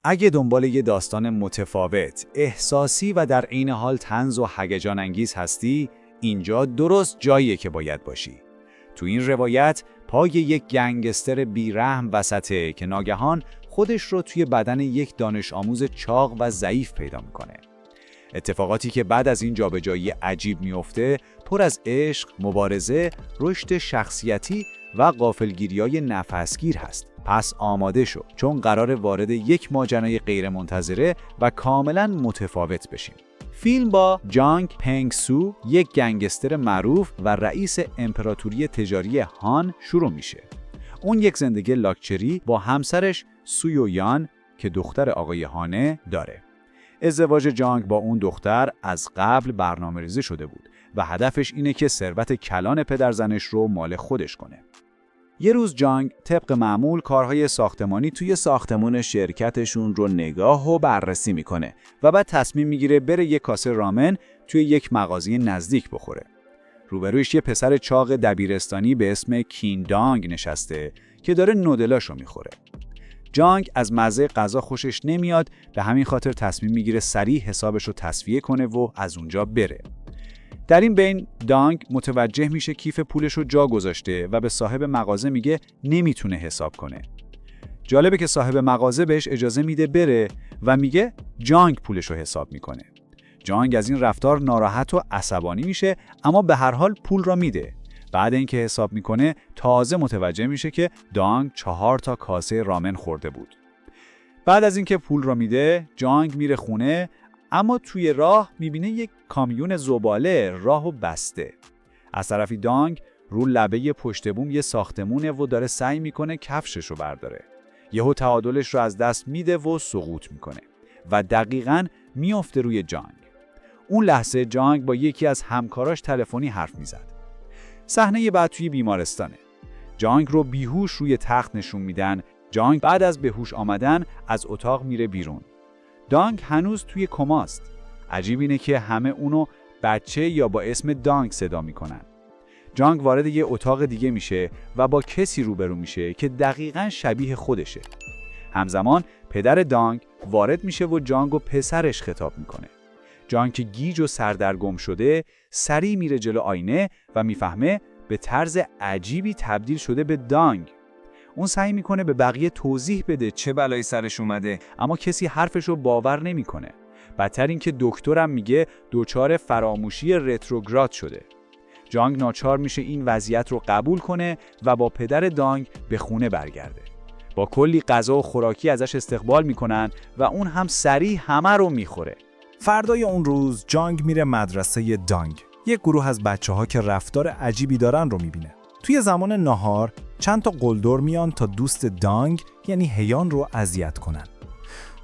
اگه دنبال یه داستان متفاوت، احساسی و در عین حال طنز و هیجان انگیز هستی، اینجا درست جاییه که باید باشی. تو این روایت پای یک گنگستر بیرحم وسطه که ناگهان خودش رو توی بدن یک دانش آموز چاق و ضعیف پیدا میکنه. اتفاقاتی که بعد از این جابجایی عجیب میفته پر از عشق، مبارزه، رشد شخصیتی و غافلگیری‌های نفسگیر هست. پس آماده شو، چون قرار وارد یک ماجرای غیرمنتظره و کاملا متفاوت بشیم. فیلم با جانگ پنگ سو، یک گنگستر معروف و رئیس امپراتوری تجاری هان شروع میشه. اون یک زندگی لاکچری با همسرش سویو یان که دختر آقای هانه داره. ازدواج جانگ با اون دختر از قبل برنامه‌ریزی شده بود و هدفش اینه که ثروت کلان پدرزنش رو مال خودش کنه. یه روز جانگ طبق معمول کارهای ساختمانی توی ساختمون شرکتشون رو نگاه و بررسی میکنه و بعد تصمیم میگیره بره یه کاسه رامن توی یک مغازه نزدیک بخوره. روبرویش یه پسر چاق دبیرستانی به اسم کین دانگ نشسته که داره نودلاشو میخوره. جانگ از مزه غذا خوشش نمیاد، به همین خاطر تصمیم میگیره سریع حسابش رو تسویه کنه و از اونجا بره. در این بین دانگ متوجه میشه کیف پولش رو جا گذاشته و به صاحب مغازه میگه نمیتونه حساب کنه. جالبه که صاحب مغازه بهش اجازه میده بره و میگه جانگ پولش رو حساب میکنه. جانگ از این رفتار ناراحت و عصبانی میشه، اما به هر حال پول را میده. بعد اینکه حساب میکنه تازه متوجه میشه که دانگ 4 کاسه رامن خورده بود. بعد از اینکه پول را میده، جانگ میره خونه، اما توی راه میبینه یک کامیون زباله راهو بسته. از طرفی دانگ رو لبه پشت بوم یه ساختمونه و داره سعی میکنه کفشش رو برداره. یهو تعادلش رو از دست میده و سقوط میکنه و دقیقاً میافته روی جانگ. اون لحظه جانگ با یکی از همکاراش تلفنی حرف میزد. صحنه بعد توی بیمارستانه. جانگ رو بیهوش روی تخت نشون میدن. جانگ بعد از بهوش آمدن از اتاق میره بیرون. دانگ هنوز توی کماست. عجیب اینه که همه اونو بچه یا با اسم دانگ صدا میکنن. جانگ وارد یه اتاق دیگه میشه و با کسی روبرو میشه که دقیقاً شبیه خودشه. همزمان پدر دانگ وارد میشه و جانگ و پسرش خطاب میکنه. جانگ که گیج و سردرگم شده سریع میره جلو آینه و میفهمه به طرز عجیبی تبدیل شده به دانگ. اون سعی میکنه به بقیه توضیح بده چه بلایی سرش اومده، اما کسی حرفشو باور نمیکنه. بدتر این که دکترم میگه دچار فراموشی رتروگراد شده. جانگ ناچار میشه این وضعیت رو قبول کنه و با پدر دانگ به خونه برگرده. با کلی غذا و خوراکی ازش استقبال میکنن و اون هم سریع همه رو میخوره. فردای اون روز جانگ میره مدرسه دانگ. یک گروه از بچه‌ها که رفتار عجیبی دارن رو میبینه. توی زمان ناهار چند تا قلدر میان تا دوست دانگ یعنی هیان رو اذیت کنن.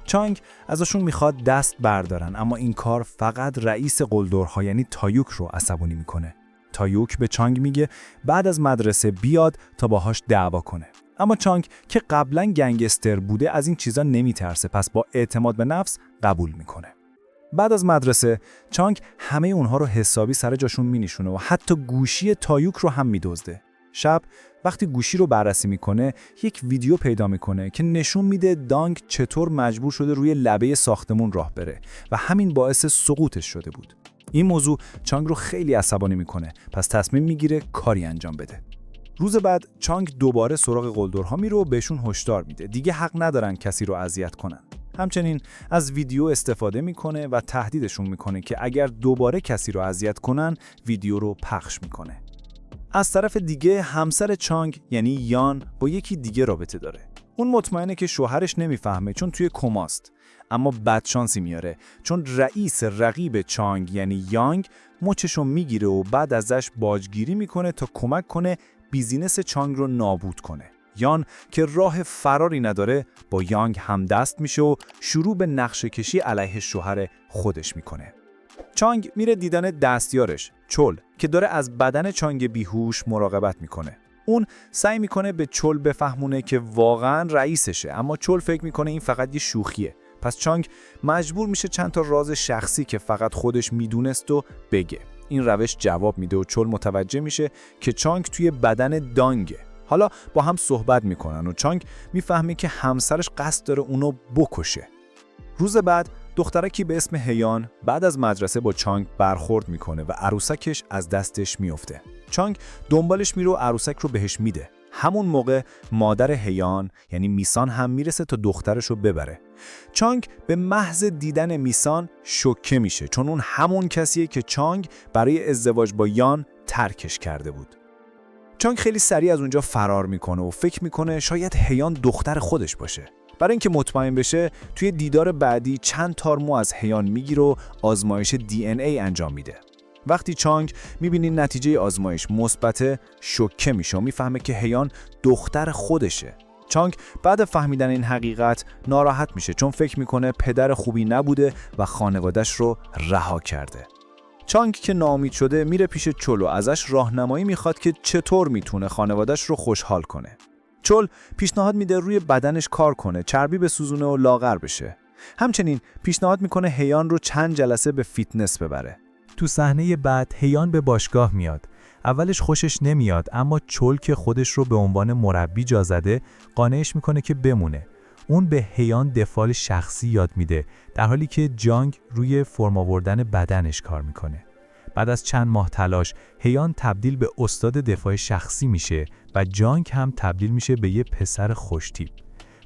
چانگ ازشون میخواد دست بردارن، اما این کار فقط رئیس قلدرها یعنی تایوک رو عصبانی میکنه. تایوک به چانگ میگه بعد از مدرسه بیاد تا باهاش دعوا کنه. اما چانگ که قبلا گنگستر بوده از این چیزا نمیترسه، پس با اعتماد به نفس قبول میکنه. بعد از مدرسه چانگ همه اونها رو حسابی سر جاشون مینشونه و حتی گوشی تایوک رو هم میدزده. شب وقتی گوشی رو بررسی میکنه یک ویدیو پیدا میکنه که نشون میده دانگ چطور مجبور شده روی لبه ساختمون راه بره و همین باعث سقوطش شده بود. این موضوع چانگ رو خیلی عصبانی میکنه، پس تصمیم میگیره کاری انجام بده. روز بعد چانگ دوباره سراغ قلدرها میره و بهشون هشدار میده دیگه حق ندارن کسی رو اذیت کنن. همچنین از ویدیو استفاده میکنه و تهدیدشون میکنه که اگر دوباره کسی رو اذیت کنن ویدیو رو پخش میکنه. از طرف دیگه همسر چانگ یعنی یان با یکی دیگه رابطه داره. اون مطمئنه که شوهرش نمیفهمه چون توی کماست، اما بدشانسی میاره چون رئیس رقیب چانگ یعنی یانگ مچشو میگیره و بعد ازش باجگیری میکنه تا کمک کنه بیزینس چانگ رو نابود کنه. یان که راه فراری نداره با یانگ همدست میشه و شروع به نقشه کشی علیه شوهر خودش میکنه. چانگ میره دیدن دستیارش چول که داره از بدن چانگ بیهوش مراقبت میکنه. اون سعی میکنه به چول بفهمونه که واقعا رئیسشه، اما چول فکر میکنه این فقط یه شوخیه. پس چانگ مجبور میشه چند تا راز شخصی که فقط خودش میدونست و بگه. این روش جواب میده و چول متوجه میشه که چانگ توی بدن دانگه. حالا با هم صحبت میکنن و چانگ میفهمه که همسرش قصد داره اونو بکشه. روز بعد دخترکی به اسم هیان بعد از مدرسه با چانگ برخورد میکنه و عروسکش از دستش میفته. چانگ دنبالش میره و عروسک رو بهش میده. همون موقع مادر هیان یعنی میسان هم میرسه تا دخترش رو ببره. چانگ به محض دیدن میسان شوکه میشه، چون اون همون کسیه که چانگ برای ازدواج با یان ترکش کرده بود. چانگ خیلی سریع از اونجا فرار میکنه و فکر میکنه شاید هیان دختر خودش باشه. برای اینکه مطمئن بشه توی دیدار بعدی چند تار مو از هیان میگیره و آزمایش DNA انجام میده. وقتی چانگ میبینی نتیجه آزمایش مثبته، شوکه میشه و میفهمه که هیان دختر خودشه. چانگ بعد فهمیدن این حقیقت ناراحت میشه، چون فکر میکنه پدر خوبی نبوده و خانوادش رو رها کرده. چانگ که ناامید شده میره پیش چول و ازش راهنمایی میخواد که چطور میتونه خانوادش رو خوشحال کنه. چول پیشنهاد میده روی بدنش کار کنه، چربی بسوزونه و لاغر بشه. همچنین پیشنهاد میکنه هیان رو چند جلسه به فیتنس ببره. تو صحنه بعد هیان به باشگاه میاد. اولش خوشش نمیاد، اما چول که خودش رو به عنوان مربی جا زده قانعش میکنه که بمونه. اون به هیان دفاع شخصی یاد میده، در حالی که جانگ روی فرم آوردن بدنش کار میکنه. بعد از چند ماه تلاش، هیان تبدیل به استاد دفاع شخصی میشه و جانگ هم تبدیل میشه به یه پسر خوشتیپ.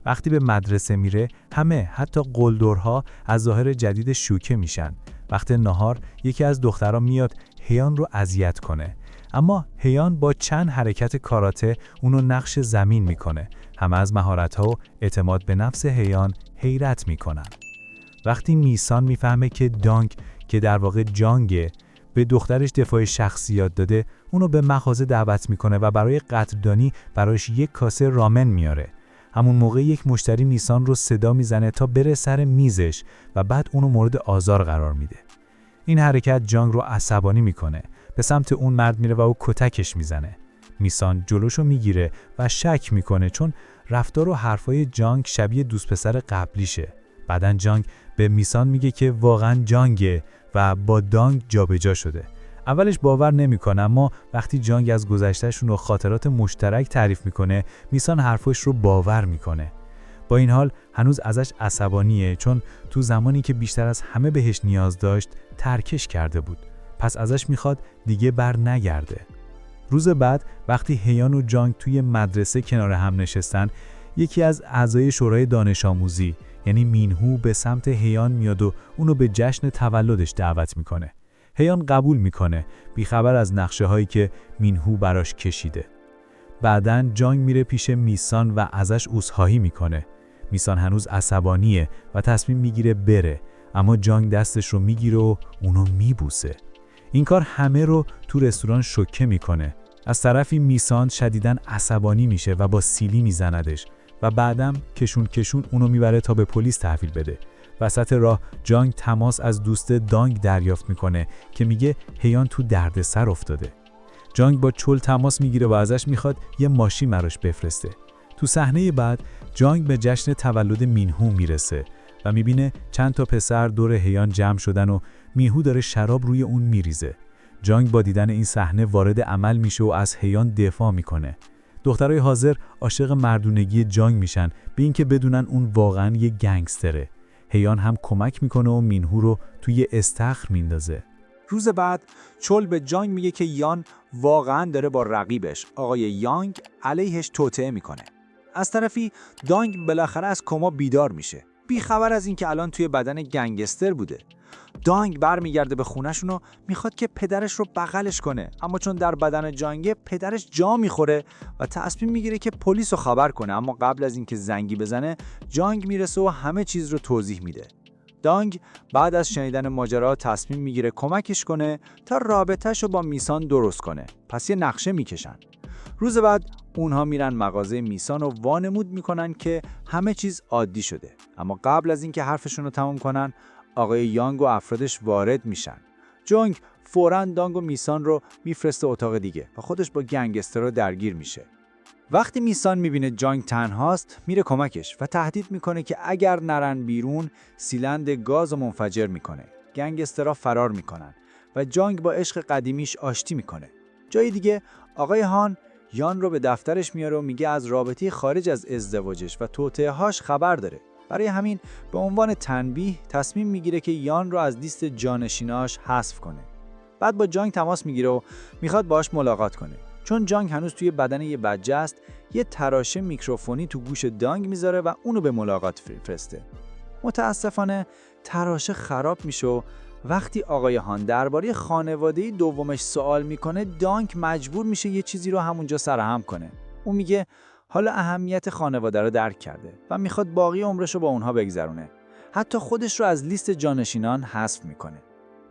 وقتی به مدرسه میره، همه حتی قلدرها از ظاهر جدید شوکه میشن. وقت نهار یکی از دخترها میاد هیان رو اذیت کنه، اما هیان با چند حرکت کاراته اونو نقش زمین میکنه. همه از مهارت‌ها و اعتماد به نفس هیان حیرت میکنن. وقتی میسان میفهمه که دانگ که در واقع جانگه به دخترش دفاع شخصی یاد داده، اونو به مغازه دعوت میکنه و برای قدردانی براش یک کاسه رامن میاره. همون موقع یک مشتری میسان رو صدا میزنه تا بره سر میزش و بعد اونو مورد آزار قرار میده. این حرکت جانگ رو عصبانی میکنه. به سمت اون مرد میره و او کتکش میزنه. میسان جلوشو میگیره و شک میکنه، چون رفتار و حرفای جانگ شبیه دوست پسر قبلیشه. بعدن جانگ به میسان میگه که واقعا جانگه و با دانگ جابجا شده. اولش باور نمیکنه، اما وقتی جانگ از گذشتهشون و خاطرات مشترک تعریف میکنه، میسان حرفش رو باور میکنه. با این حال هنوز ازش عصبانیه، چون تو زمانی که بیشتر از همه بهش نیاز داشت ترکش کرده بود. پس ازش میخواد دیگه بر نگرده. روز بعد وقتی هیان و جانگ توی مدرسه کنار هم نشستن، یکی از اعضای شورای دانش آموزی یعنی مینهو به سمت هیان میاد و اونو به جشن تولدش دعوت میکنه. هیان قبول میکنه، بیخبر از نقشه هایی که مینهو براش کشیده. بعدن جانگ میره پیش میسان و ازش عذرخواهی میکنه. میسان هنوز عصبانیه و تصمیم میگیره بره، اما جانگ دستش رو میگیره و اونو میبوسه. این کار همه رو تو رستوران شوکه میکنه. از طرفی میسان شدیداً عصبانی میشه و با سیلی میزندش و بعدم کشون اونو میبره تا به پلیس تحویل بده. وسط راه جانگ تماس از دوست دانگ دریافت میکنه که میگه هیان تو دردسر افتاده. جانگ با چول تماس میگیره و ازش میخواد یه ماشین براش بفرسته. تو صحنه بعد جانگ به جشن تولد مینهو میرسه و میبینه چند تا پسر دور هیان جمع شدن و مینهو داره شراب روی اون میریزه. جانگ با دیدن این صحنه وارد عمل میشه و از هیان دفاع میکنه. دخترای حاضر عاشق مردونگی جانگ میشن، به اینکه بدونن اون واقعا یه گنگستره. هیان هم کمک میکنه و مینهو رو توی استخر میندازه. روز بعد چول به جانگ میگه که یان واقعا داره با رقیبش آقای یانگ علیهش توطئه میکنه. از طرفی دانگ بالاخره از کما بیدار میشه، بیخبر از اینکه الان توی بدن گنگستر بوده. دانگ برمیگرده به خونه‌شون و میخواد که پدرش رو بغلش کنه، اما چون در بدن جانگ پدرش جا میخوره و تصمیم میگیره که پلیس رو خبر کنه. اما قبل از اینکه زنگی بزنه جانگ میرسه و همه چیز رو توضیح میده. دانگ بعد از شنیدن ماجرا تصمیم میگیره کمکش کنه تا رابطه‌شو با میسان درست کنه. پس یه نقشه میکشن. روز بعد اونها میرن مغازه میسان و وانمود میکنن که همه چیز عادی شده. اما قبل از اینکه حرفشون رو تمام کنن آقای یانگ و افرادش وارد میشن. جانگ فوراً دانگ و میسان رو میفرسته اتاق دیگه و خودش با گنگسترها درگیر میشه. وقتی میسان میبینه جانگ تنهاست میره کمکش و تهدید میکنه که اگر نرن بیرون سیلند گاز رو منفجر میکنه. گنگسترها فرار میکنن و جانگ با عشق قدیمیش آشتی میکنه. جای دیگه آقای هان یان رو به دفترش میاره و میگه از رابطه خارج از ازدواجش و توطئه‌هاش خبر داره. برای همین به عنوان تنبیه تصمیم میگیره که یان رو از لیست جانشیناش حذف کنه. بعد با جانگ تماس میگیره و میخواد باهاش ملاقات کنه. چون جانگ هنوز توی بدن یه بچه است، یه تراشه میکروفونی تو گوش دانگ میذاره و اونو به ملاقات فرسته. متاسفانه تراشه خراب میشه و وقتی آقای هان درباره خانواده دومش سوال میکنه، دانگ مجبور میشه یه چیزی رو همونجا سرهم کنه. اون میگه حالا اهمیت خانواده رو درک کرده و میخواد باقی عمرش رو با اونها بگذرونه. حتی خودش رو از لیست جانشینان حذف میکنه.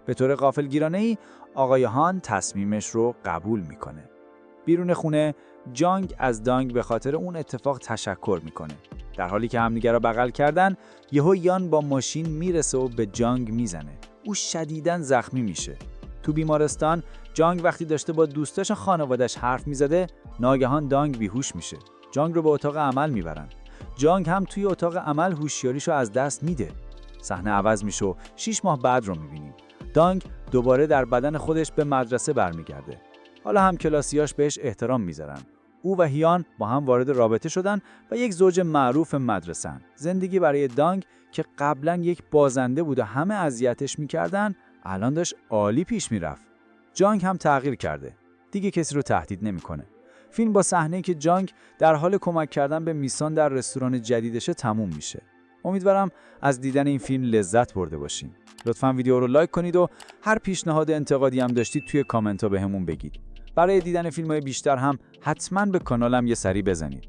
به طور غافلگیرانه‌ای آقای هان تصمیمش رو قبول میکنه. بیرون خونه جانگ از دانگ به خاطر اون اتفاق تشکر میکنه. در حالی که همدیگه را بغل کردن، یهو یان با ماشین میرسه و به جانگ میزنه. او شدیداً زخمی میشه. تو بیمارستان جانگ وقتی داشته با دوستاش خانواده‌اش حرف میزده، ناگهان دانگ بیهوش میشه. جانگ رو به اتاق عمل میبرن. جانگ هم توی اتاق عمل هوشیاریشو از دست میده. صحنه عوض میشه و 6 ماه بعد رو میبینیم. دانگ دوباره در بدن خودش به مدرسه برمیگرده. حالا هم کلاسیاش بهش احترام میذارن. او و هیان با هم وارد رابطه شدن و یک زوج معروف مدرسه‌ن. زندگی برای دانگ که قبلا یک بازنده بود و همه اذیتش میکردن، الان داشت عالی پیش میرفت. جانگ هم تغییر کرده. دیگه کسی رو تهدید نمیکنه. فیلم با صحنه‌ای که جانگ در حال کمک کردن به میسان در رستوران جدیدشه تموم میشه. امیدوارم از دیدن این فیلم لذت برده باشین. لطفاً ویدیو رو لایک کنید و هر پیشنهاد انتقادی هم داشتید توی کامنت ها بهمون بگید. برای دیدن فیلم‌های بیشتر هم حتماً به کانالم یه سری بزنید.